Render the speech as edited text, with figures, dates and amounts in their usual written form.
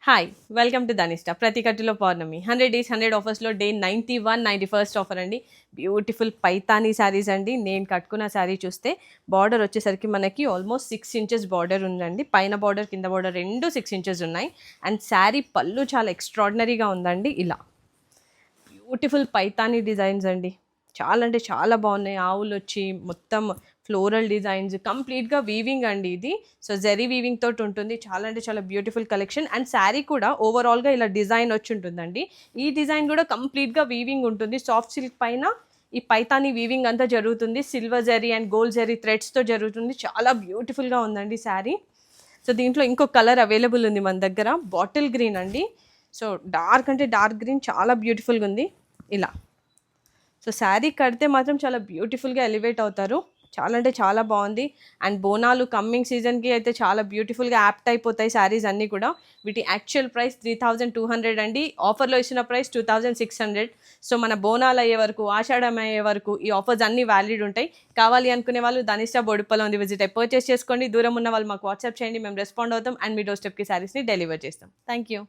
Hi welcome to Dhanishta ప్రతి కట్టులో పౌర్ణమి 100 days 100 ఆఫర్స్లో day 91 offer అండి. Beautiful Paithani saris అండి. నేను కట్టుకున్న శారీ చూస్తే బార్డర్ వచ్చేసరికి మనకి ఆల్మోస్ట్ 6 ఇంచెస్ బార్డర్ ఉందండి. పైన బార్డర్ కింద బార్డర్ రెండు 6 ఇంచెస్ ఉన్నాయి. అండ్ శారీ పళ్ళు చాలా ఎక్స్ట్రాడినరీగా ఉందండి. ఇలా బ్యూటిఫుల్ పైతానీ డిజైన్స్ అండి. చాలా అంటే చాలా బాగున్నాయి. ఆవులు వచ్చి మొత్తం ఫ్లోరల్ డిజైన్స్ కంప్లీట్గా వీవింగ్ అండి ఇది. సో జెరీ వీవింగ్ తోటి ఉంటుంది. చాలా అంటే చాలా బ్యూటిఫుల్ కలెక్షన్. అండ్ శారీ కూడా ఓవరాల్గా ఇలా డిజైన్ వచ్చి ఉంటుందండి. ఈ డిజైన్ కూడా కంప్లీట్గా వీవింగ్ ఉంటుంది. సాఫ్ట్ సిల్క్ పైన ఈ పైతానీ వీవింగ్ అంతా జరుగుతుంది. Silver zari and gold zari థ్రెడ్స్తో జరుగుతుంది. చాలా బ్యూటిఫుల్గా ఉందండి శారీ. సో దీంట్లో ఇంకో కలర్ అవైలబుల్ ఉంది మన దగ్గర, బాటిల్ గ్రీన్ అండి. సో డార్క్ అంటే డార్క్ గ్రీన్ చాలా బ్యూటిఫుల్గా ఉంది ఇలా. సో శారీ కడితే మాత్రం చాలా బ్యూటిఫుల్గా ఎలివేట్ అవుతారు. చాలా అంటే చాలా బాగుంది. అండ్ బోనాలు కమ్మింగ్ సీజన్కి అయితే చాలా బ్యూటిఫుల్గా యాప్ట్ అయిపోతాయి శారీస్ అన్నీ కూడా. వీటి యాక్చువల్ ప్రైస్ 3200 అండి. ఆఫర్లో ఇచ్చిన ప్రైస్ 2600. సో మన బోనాలు అయ్యే వరకు, ఆషాఢం అయ్యే వరకు ఈ ఆఫర్స్ అన్నీ వ్యాలిడ్ ఉంటాయి. కావాలి అనుకునే వాళ్ళు ధనిష్ట బోడుప్పలో ఉంది, విజిట్ అయి పర్చేస్ చేసుకోండి. దూరం ఉన్న వాళ్ళు మాకు వాట్సాప్ చేయండి, మేము రెస్పాండ్ అవుతాం అండ్ మీ డోర్ స్టెప్కి శారీస్ని డెలివర్ చేస్తాం. Thank you.